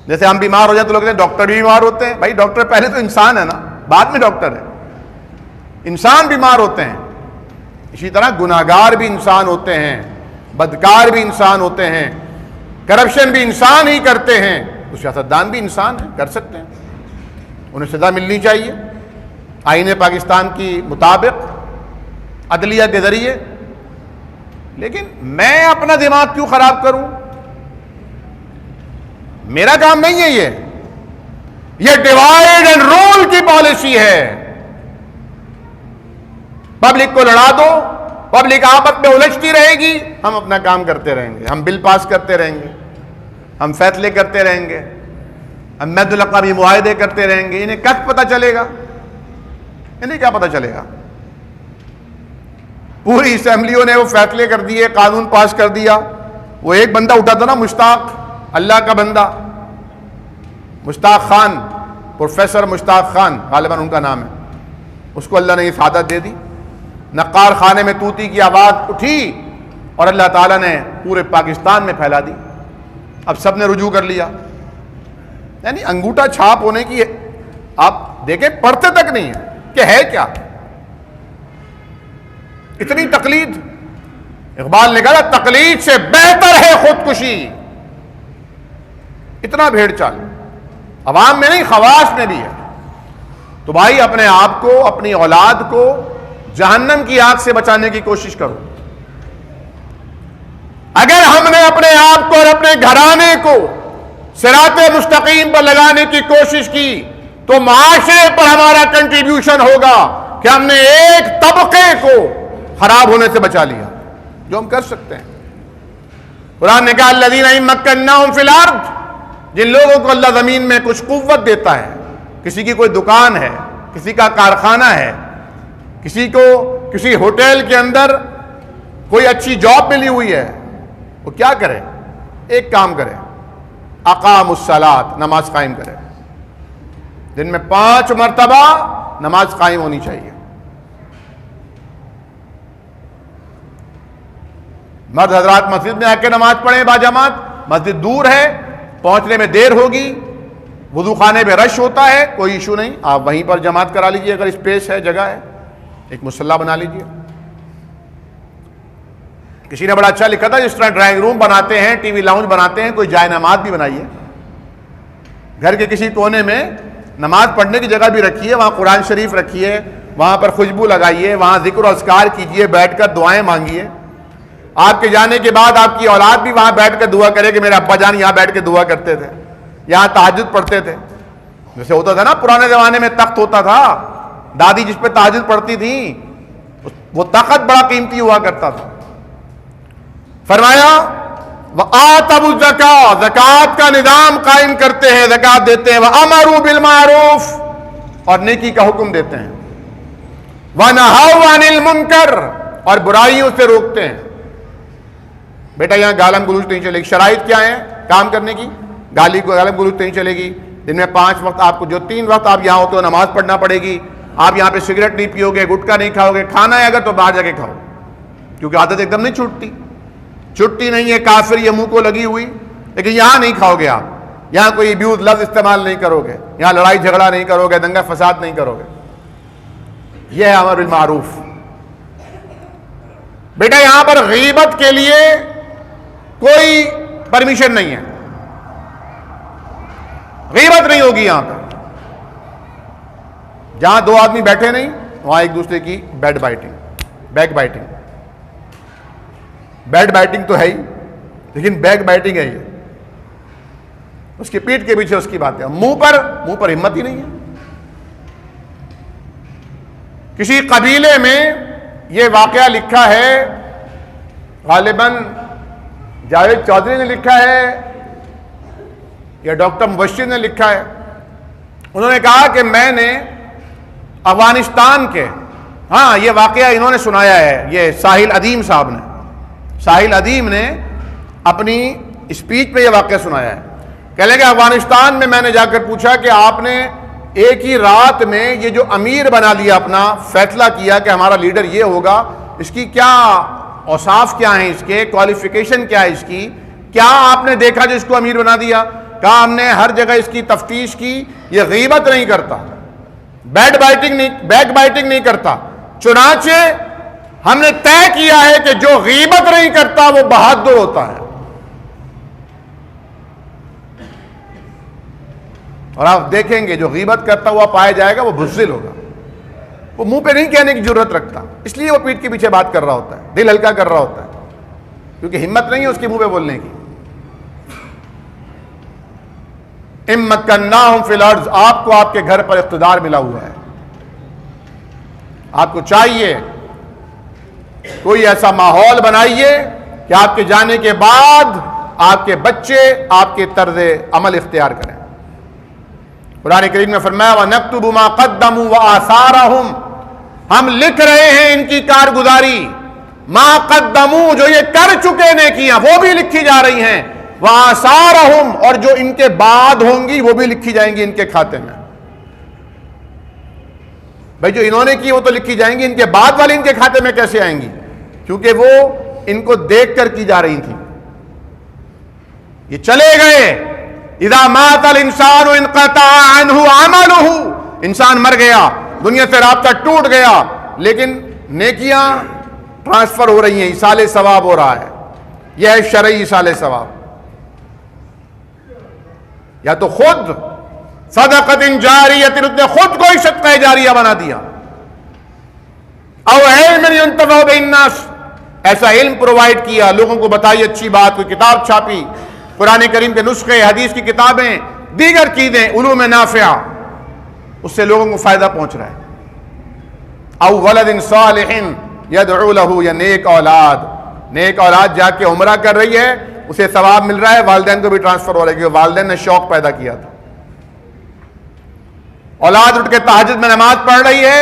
جیسے ہم بیمار ہو جائیں تو لوگ کہتے ہیں ڈاکٹر بھی بیمار ہوتے ہیں، بھائی ڈاکٹر پہلے تو انسان ہے نا، بعد میں ڈاکٹر ہے۔ انسان بیمار ہوتے ہیں، اسی طرح گناہگار بھی انسان ہوتے ہیں، بدکار بھی انسان ہوتے ہیں، کرپشن بھی انسان ہی کرتے ہیں، تو سیاستدان بھی انسان ہیں، کر سکتے ہیں، انہیں سزا ملنی چاہیے آئین پاکستان کی مطابق، عدلیہ کے ذریعے۔ لیکن میں اپنا دماغ کیوں خراب کروں؟ میرا کام نہیں ہے یہ، یہ ڈیوائڈ اینڈ رول کی پالیسی ہے. پبلک کو لڑا دو, پبلک آپس میں الجھتی رہے گی, ہم اپنا کام کرتے رہیں گے, ہم بل پاس کرتے رہیں گے, ہم فیصلے کرتے رہیں گے, ہم بین الاقوامی معاہدے کرتے رہیں گے. انہیں کب پتہ چلے گا؟ انہیں کیا پتہ چلے گا؟ پوری اسمبلیوں نے وہ فیصلے کر دیے, قانون پاس کر دیا. وہ ایک بندہ اٹھا تھا نا, مشتاق, اللہ کا بندہ, مشتاق خان, پروفیسر مشتاق خان غالباً ان کا نام ہے. اس کو اللہ نے یہ سعادت دے دی. نقار خانے میں طوطی کی آواز اٹھی اور اللہ تعالیٰ نے پورے پاکستان میں پھیلا دی. اب سب نے رجوع کر لیا. یعنی انگوٹھا چھاپ ہونے کی آپ دیکھیں, پڑھتے تک نہیں ہے کہ ہے کیا. اتنی تقلید. اقبال نے کہا تقلید سے بہتر ہے خودکشی. اتنا بھیڑ چال عوام میں نہیں, خواص میں بھی ہے. تو بھائی اپنے آپ کو, اپنی اولاد کو جہنم کی آگ سے بچانے کی کوشش کرو. اگر ہم نے اپنے آپ کو اور اپنے گھرانے کو صراط مستقیم پر لگانے کی کوشش کی تو معاشرے پر ہمارا کنٹریبیوشن ہوگا کہ ہم نے ایک طبقے کو خراب ہونے سے بچا لیا, جو ہم کر سکتے ہیں. قرآن نے کہا الذین ان مکناہم فی الارض, جن لوگوں کو اللہ زمین میں کچھ قوت دیتا ہے, کسی کی کوئی دکان ہے, کسی کا کارخانہ ہے, کسی کو کسی ہوٹل کے اندر کوئی اچھی جاب ملی ہوئی ہے, وہ کیا کرے؟ ایک کام کرے, اقام الصلاۃ, نماز قائم کرے. دن میں 5 مرتبہ نماز قائم ہونی چاہیے. مرد حضرات مسجد میں آ کے نماز پڑھیں باجماعت. مسجد دور ہے, پہنچنے میں دیر ہوگی, وضو خانے میں رش ہوتا ہے, کوئی ایشو نہیں, آپ وہیں پر جماعت کرا لیجئے. اگر اسپیس ہے, جگہ ہے, ایک مصلی بنا لیجئے. کسی نے بڑا اچھا لکھا تھا, جس طرح ڈرائنگ روم بناتے ہیں, ٹی وی لاؤنج بناتے ہیں, کوئی جائے نماز بھی بنائیے. گھر کے کسی کونے میں نماز پڑھنے کی جگہ بھی رکھیے, وہاں قرآن شریف رکھیے, وہاں پر خوشبو لگائیے, وہاں ذکر و اذکار کیجئے, بیٹھ کر دعائیں مانگیے. آپ کے جانے کے بعد آپ کی اولاد بھی وہاں بیٹھ کر دعا کرے کہ میرے ابا جان یہاں بیٹھ کے دعا کرتے تھے, یہاں تہجد پڑھتے تھے. جیسے ہوتا تھا نا پرانے زمانے میں, تخت ہوتا تھا, دادی جس پہ تہجد پڑھتی تھی, وہ تخت بڑا قیمتی ہوا کرتا تھا. فرمایا وآتوا الزکاۃ, زکوٰۃ کا نظام قائم کرتے ہیں, زکوٰۃ دیتے ہیں. وامروا بالمعروف, اور نیکی کا حکم دیتے ہیں. ونہوا عن المنکر, اور برائیوں سے روکتے ہیں. بیٹا یہاں گالم گلوچ نہیں چلے گی. شرائط کیا ہیں کام کرنے کی؟ گالی کو گالم گلوچ نہیں چلے گی. دن میں 5 وقت آپ کو, جو 3 وقت آپ یہاں ہوتے ہو, نماز پڑھنا پڑے گی. آپ یہاں پہ سگریٹ نہیں پیو گے, گٹکا نہیں کھاؤ گے. کھانا ہے اگر تو باہر جا کے کھاؤ, کیونکہ عادت ایک دم نہیں چھوٹتی نہیں ہے. کافر یہ منہ کو لگی ہوئی, لیکن یہاں نہیں کھاؤ گے آپ. یہاں کوئی ابیوز لفظ استعمال نہیں کرو گے, یہاں لڑائی جھگڑا نہیں کرو گے, دنگا فساد نہیں کرو گے. یہ ہے امر بالمعروف. بیٹا یہاں پر غیبت کے لیے کوئی پرمیشن نہیں ہے, غیبت نہیں ہوگی یہاں پر. جہاں 2 آدمی بیٹھے نہیں, وہاں ایک دوسرے کی بیک بائٹنگ. بیڈ بائٹنگ تو ہے ہی, لیکن بیک بائٹنگ ہے یہ. اس کی پیٹھ کے پیچھے اس کی بات ہے. منہ پر ہمت ہی نہیں ہے. کسی قبیلے میں یہ واقعہ لکھا ہے, غالباً جاوید چودھری نے لکھا ہے یا ڈاکٹر مبشر نے لکھا ہے. انہوں نے کہا کہ میں نے افغانستان کے, ہاں یہ واقعہ انہوں نے سنایا ہے, یہ ساحل ادیم صاحب نے, ساحل ادیم نے اپنی اسپیچ میں یہ واقعہ سنایا ہے. کہہ لیں کہ افغانستان میں میں نے جا کر پوچھا کہ آپ نے ایک ہی رات میں یہ جو امیر بنا لیا, اپنا فیصلہ کیا کہ ہمارا لیڈر یہ ہوگا, اس کی کیا اوصاف کیا ہیں, اس کے کوالیفیکیشن کیا ہے اس کی, کیا آپ نے دیکھا جو اس کو امیر بنا دیا؟ کہا ہم نے ہر جگہ اس کی تفتیش کی, یہ غیبت نہیں کرتا, بیک بائٹنگ نہیں کرتا. چنانچہ ہم نے طے کیا ہے کہ جو غیبت نہیں کرتا وہ بہادر ہوتا ہے. اور آپ دیکھیں گے جو غیبت کرتا ہوا پایا جائے گا وہ بزدل ہوگا, وہ منہ پہ نہیں کہنے کی ضرورت رکھتا, اس لیے وہ پیٹھ کے پیچھے بات کر رہا ہوتا ہے, دل ہلکا کر رہا ہوتا ہے, کیونکہ ہمت نہیں ہے اس کے منہ پہ بولنے کی. ان مکناہم فی الارض، آپ کو آپ کے گھر پر اقتدار ملا ہوا ہے، آپ کو چاہیے کوئی ایسا ماحول بنائیے کہ آپ کے جانے کے بعد آپ کے بچے آپ کے طرز عمل اختیار کریں۔ قرآن کریم میں فرمایا وَنَكْتُبُ مَا قَدَّمُوا وَآثَارَهُمْ، ہم لکھ رہے ہیں ان کی کارگزاری، ما قدموا، جو یہ کر چکے نیکیاں وہ بھی لکھی جا رہی ہیں، وآثارہم، اور جو ان کے بعد ہوں گی وہ بھی لکھی جائیں گی ان کے کھاتے میں۔ بھائی جو انہوں نے کی وہ تو لکھی جائیں گی، ان کے بعد والی ان کے کھاتے میں کیسے آئیں گی؟ کیونکہ وہ ان کو دیکھ کر کی جا رہی تھی۔ یہ چلے گئے، اذا مات الانسان انقطع عنہ عملہ، انسان مر گیا، دنیا سے رابطہ ٹوٹ گیا، لیکن نیکیاں ٹرانسفر ہو رہی ہیں، ایصال ثواب ہو رہا ہے۔ یہ ہے شرعی ایصال ثواب۔ یا تو خود صدقۃ جاریۃ، اس نے خود کو ہی صدقہ جاریہ بنا دیا، او علم ينتفع به الناس، ایسا علم پرووائڈ کیا، لوگوں کو بتائی اچھی بات، کوئی کتاب چھاپی، قرآن کریم کے نسخے، حدیث کی کتابیں، دیگر چیزیں، علوم نافعہ، اس سے لوگوں کو فائدہ پہنچ رہا ہے۔ او ولد صالح یدعو لہ، یا نیک اولاد، نیک اولاد جا کے عمرہ کر رہی ہے، اسے ثواب مل رہا ہے، والدین کو بھی ٹرانسفر ہو رہا ہے کیونکہ والدین نے شوق پیدا کیا تھا۔ اولاد اٹھ کے تہجد میں نماز پڑھ رہی ہے،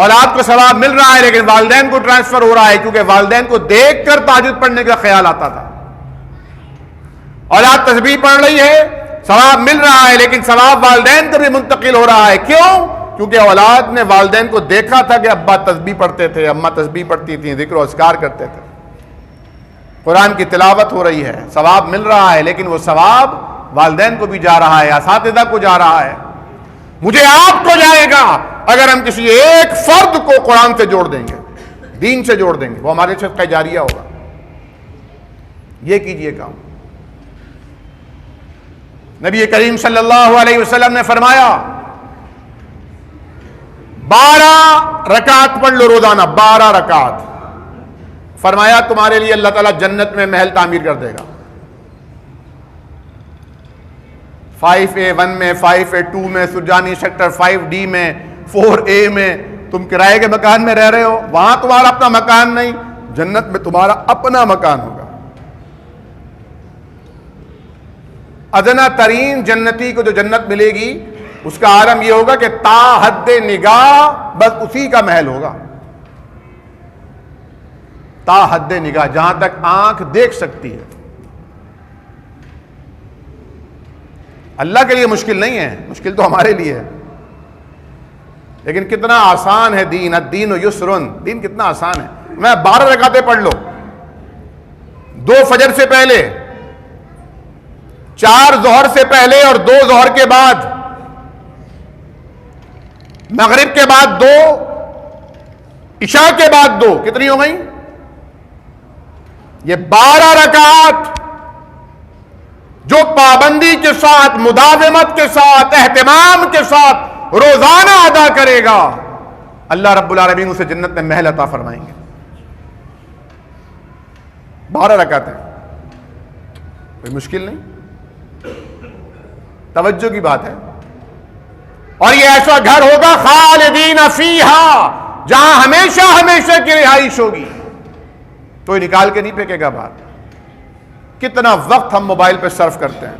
اولاد کو ثواب مل رہا ہے، لیکن والدین کو ٹرانسفر ہو رہا ہے کیونکہ والدین کو دیکھ کر تہجد پڑھنے کا خیال آتا تھا۔ اولاد تسبیح پڑھ رہی ہے، ثواب مل رہا ہے، لیکن ثواب والدین کو بھی منتقل ہو رہا ہے۔ کیوں؟ کیونکہ اولاد نے والدین کو دیکھا تھا کہ ابا تسبیح پڑھتے تھے، اماں تسبیح پڑھتی تھیں، ذکر و اذکار کرتے تھے، قرآن کی تلاوت ہو رہی ہے، ثواب مل رہا ہے، لیکن وہ ثواب والدین کو بھی جا رہا ہے، اساتذہ کو جا رہا ہے، مجھے آپ کو جائے گا اگر ہم کسی ایک فرد کو قرآن سے جوڑ دیں گے، دین سے جوڑ دیں گے، وہ ہمارے صدقہ جاریہ ہوگا۔ یہ کیجئے کام۔ نبی کریم صلی اللہ علیہ وسلم نے فرمایا 12 رکعت پڑھ لو روزانہ، 12 رکعت، فرمایا تمہارے لیے اللہ تعالیٰ جنت میں محل تعمیر کر دے گا۔ 5A1 میں، 5A2 میں، سرجانی سیکٹر 5D میں، 4A میں، تم کرائے کے مکان میں رہ رہے ہو، وہاں تمہارا اپنا مکان نہیں، جنت میں تمہارا اپنا مکان ہوگا۔ ادنا ترین جنتی کو جو جنت ملے گی اس کا عالم یہ ہوگا کہ تا حد نگاہ بس اسی کا محل ہوگا، تا حد نگاہ، جہاں تک آنکھ دیکھ سکتی ہے۔ اللہ کے لیے مشکل نہیں ہے، مشکل تو ہمارے لیے ہے، لیکن کتنا آسان ہے دین، الدین یسرن، دین کتنا آسان ہے۔ میں 12 رکعتیں پڑھ لو، 2 فجر سے پہلے، 4 ظہر سے پہلے اور 2 ظہر کے بعد، مغرب کے بعد 2، عشاء کے بعد 2، کتنی ہو گئی؟ یہ 12 رکعات جو پابندی کے ساتھ، مداومت کے ساتھ، اہتمام کے ساتھ روزانہ ادا کرے گا، اللہ رب العالمین اسے جنت میں محل عطا فرمائیں گے۔ 12 رکعتیں، کوئی مشکل نہیں، توجہ کی بات ہے۔ اور یہ ایسا گھر ہوگا خالدین فیہا، جہاں ہمیشہ ہمیشہ کی رہائش ہوگی، کوئی نکال کے نہیں پھینکے گا باہر۔ کتنا وقت ہم موبائل پہ صرف کرتے ہیں،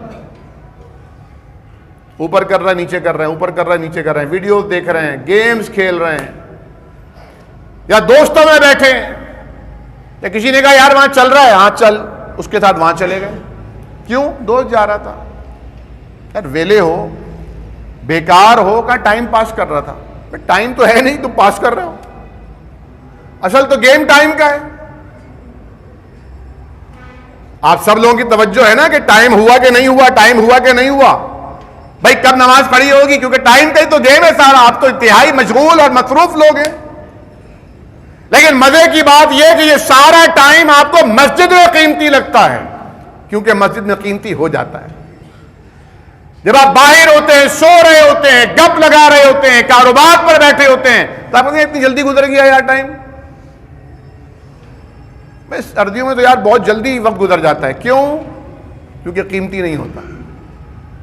اوپر کر رہے ہیں نیچے کر رہے ہیں، اوپر کر رہے ہیں نیچے کر رہے ہیں، ویڈیوز دیکھ رہے ہیں، گیمز کھیل رہے ہیں، یا دوستوں میں بیٹھے ہیں، یا کسی نے کہا یار وہاں چل رہا ہے، ہاں چل، اس کے ساتھ وہاں چلے گئے۔ کیوں؟ دوست جا رہا تھا، یار ویلے ہو، بیکار ہو، کہاں ٹائم پاس کر رہا تھا۔ ٹائم تو ہے نہیں، تم پاس کر رہے ہو، اصل تو گیم ٹائم کا ہے۔ آپ سب لوگوں کی توجہ ہے نا کہ ٹائم ہوا کہ نہیں ہوا، ٹائم ہوا کہ نہیں ہوا، بھائی کب نماز پڑھی ہوگی، کیونکہ ٹائم کا ہی تو گیم ہے سارا۔ آپ تو انتہائی مشغول اور مصروف لوگ ہیں، لیکن مزے کی بات یہ کہ یہ سارا ٹائم آپ کو مسجد میں قیمتی لگتا ہے، کیونکہ مسجد میں قیمتی ہو جاتا ہے۔ جب آپ باہر ہوتے ہیں، سو رہے ہوتے ہیں، گپ لگا رہے ہوتے ہیں، کاروبار پر بیٹھے ہوتے ہیں، تو آپ کہتے ہیں اتنی جلدی گزر گیا یار ٹائم۔ سردیوں میں تو یار بہت جلدی وقت گزر جاتا ہے، کیوں؟ کیونکہ قیمتی نہیں ہوتا۔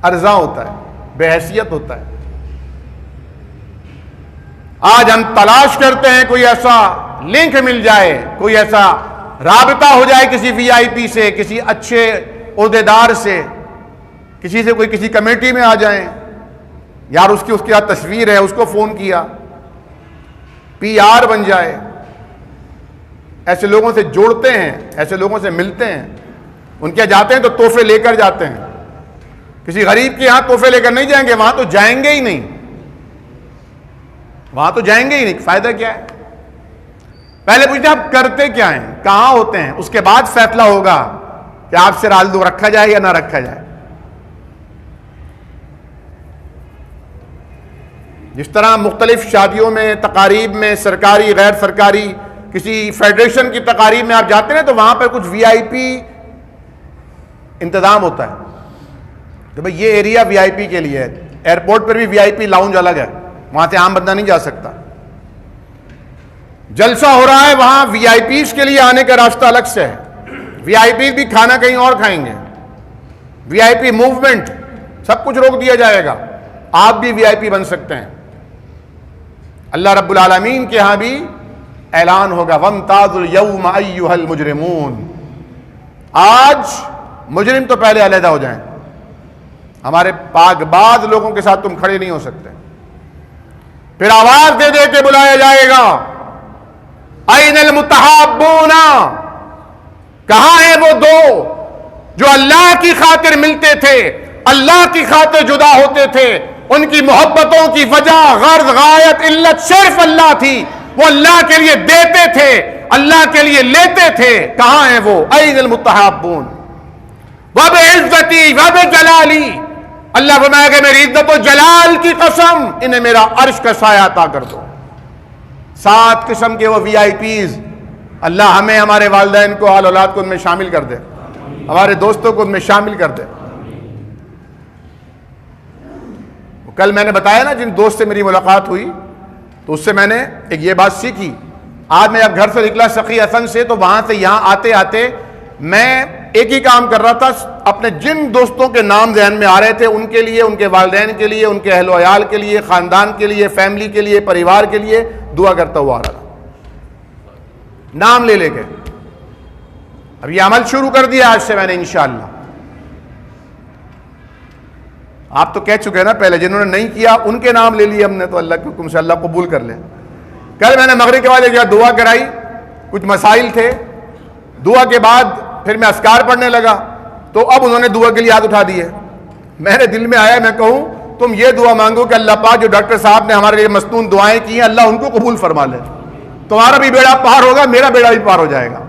ارزاں ہوتا ہے، بے حیثیت ہوتا ہے۔ آج ہم تلاش کرتے ہیں کوئی ایسا لنک مل جائے، کوئی ایسا رابطہ ہو جائے کسی وی آئی پی سے، کسی اچھے عہدیدار سے، کسی سے کوئی کسی کمیٹی میں آ جائیں، یار اس کی یہاں تصویر ہے، اس کو فون کیا، پی آر بن جائے۔ ایسے لوگوں سے جوڑتے ہیں، ایسے لوگوں سے ملتے ہیں، ان کے جاتے ہیں تو تحفے لے کر جاتے ہیں۔ کسی غریب کے یہاں تحفے لے کر نہیں جائیں گے، وہاں تو جائیں گے ہی نہیں، وہاں تو جائیں گے ہی نہیں، فائدہ کیا ہے؟ پہلے پوچھتے ہیں آپ کرتے کیا ہیں، کہاں ہوتے ہیں، اس کے بعد فیصلہ ہوگا کہ آپ سے تعلق رکھا جائے یا نہ رکھا جائے۔ جس طرح مختلف شادیوں میں، تقاریب میں، سرکاری غیر سرکاری کسی فیڈریشن کی تقاریب میں آپ جاتے ہیں تو وہاں پر کچھ وی آئی پی انتظام ہوتا ہے کہ بھئی یہ ایریا وی آئی پی کے لیے ہے۔ ایئرپورٹ پر بھی وی آئی پی لاؤنج الگ ہے، وہاں سے عام بندہ نہیں جا سکتا۔ جلسہ ہو رہا ہے، وہاں وی آئی پیز کے لیے آنے کا راستہ الگ سے ہے، وی آئی پیز بھی کھانا کہیں اور کھائیں گے، وی آئی پی موومنٹ سب کچھ روک دیا جائے گا، آپ بھی وی آئی پی بن سکتے ہیں۔ اللہ رب العالمین کے ہاں بھی اعلان ہوگا وَامْتَازُوا الْيَوْمَ أَيُّهَا الْمُجْرِمُونَ، آج مجرم تو پہلے علیحدہ ہو جائیں، ہمارے پاک باز لوگوں کے ساتھ تم کھڑے نہیں ہو سکتے۔ پھر آواز دے دے کے بلایا جائے گا اَيْنَ الْمُتَحَابُّونَ، کہاں ہیں وہ دو جو اللہ کی خاطر ملتے تھے، اللہ کی خاطر جدا ہوتے تھے، ان کی محبتوں کی وجہ غرض غایت علت صرف اللہ تھی، وہ اللہ کے لیے دیتے تھے، اللہ کے لیے لیتے تھے، کہاں ہیں وہ؟ اَيْنَ الْمُتَحَابُّونَ وَبِعِزَّتِي وَبِجَلَالِي، اللہ فرمائے کہ میری عزت و جلال کی قسم انہیں میرا عرش کا سایہ عطا کر دو۔ 7 قسم کے وہ وی آئی پیز، اللہ ہمیں، ہمارے والدین کو، آل اولاد کو ان میں شامل کر دے، ہمارے دوستوں کو ان میں شامل کر دے۔ کل میں نے بتایا نا جن دوست سے میری ملاقات ہوئی تو اس سے میں نے ایک یہ بات سیکھی، آج میں اب گھر سے نکلا سخی حسن سے تو وہاں سے یہاں آتے آتے میں ایک ہی کام کر رہا تھا، اپنے جن دوستوں کے نام ذہن میں آ رہے تھے ان کے لیے، ان کے والدین کے لیے، ان کے اہل و عیال کے لیے، خاندان کے لیے، فیملی کے لیے، پریوار کے لیے دعا کرتا ہوا آ رہا تھا، نام لے لے کے۔ اب یہ عمل شروع کر دیا آج سے میں نے انشاءاللہ۔ آپ تو کہہ چکے ہیں نا پہلے، جنہوں نے نہیں کیا ان کے نام لے لیے ہم نے، تو اللہ کے حکم سے اللہ قبول کر لے۔ کل میں نے مغرب کے بعد ایک دعا کرائی، کچھ مسائل تھے، دعا کے بعد پھر میں اذکار پڑھنے لگا تو اب انہوں نے دعا کے لیے ہاتھ اٹھا دیے۔ میں نے دل میں آیا میں کہوں تم یہ دعا مانگو کہ اللہ پاک جو ڈاکٹر صاحب نے ہمارے لیے مصنون دعائیں کی ہیں اللہ ان کو قبول فرما لے، تمہارا بھی بیڑا پار ہوگا، میرا بیڑا بھی پار ہو جائے گا۔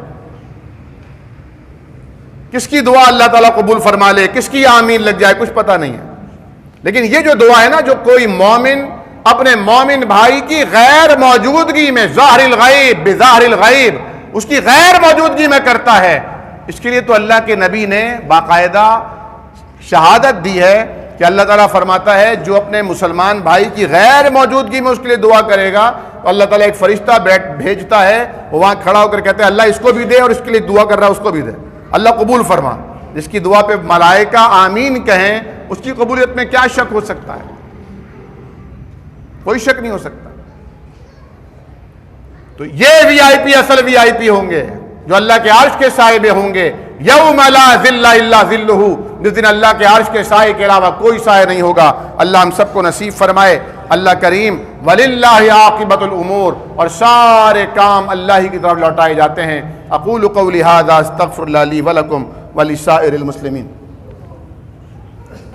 کس کی دعا اللہ تعالیٰ قبول فرما لے، کس کی آمین لگ جائے کچھ پتہ نہیں ہے، لیکن یہ جو دعا ہے نا، جو کوئی مومن اپنے مومن بھائی کی غیر موجودگی میں، ظاہر الغیب بظاہر الغیب، اس کی غیر موجودگی میں کرتا ہے، اس کے لیے تو اللہ کے نبی نے باقاعدہ شہادت دی ہے کہ اللہ تعالیٰ فرماتا ہے جو اپنے مسلمان بھائی کی غیر موجودگی میں اس کے لیے دعا کرے گا تو اللہ تعالیٰ ایک فرشتہ بھیجتا ہے، وہ وہاں کھڑا ہو کر کہتا ہے اللہ اس کو بھی دے اور اس کے لیے دعا کر رہا ہے اس کو بھی دے، اللہ قبول فرما۔ جس کی دعا پہ ملائکہ آمین کہیں اس کی قبولیت میں کیا شک ہو سکتا ہے؟ کوئی شک نہیں ہو سکتا۔ تو یہ وی آئی پی اصل وی آئی پی ہوں گے جو اللہ کے عرش کے سائے میں ہوں گے، یوم لا ذل الا ذلہ، جس دن اللہ کے عرش کے سائے کے علاوہ کوئی سائے نہیں ہوگا۔ اللہ ہم سب کو نصیب فرمائے۔ اللہ کریم وللہ عاقبۃ الامور، اور سارے کام اللہ ہی کی طرف لوٹائے جاتے ہیں۔ اقول قولی ھذا استغفر اللہ لی ولکم ولسائر المسلمین۔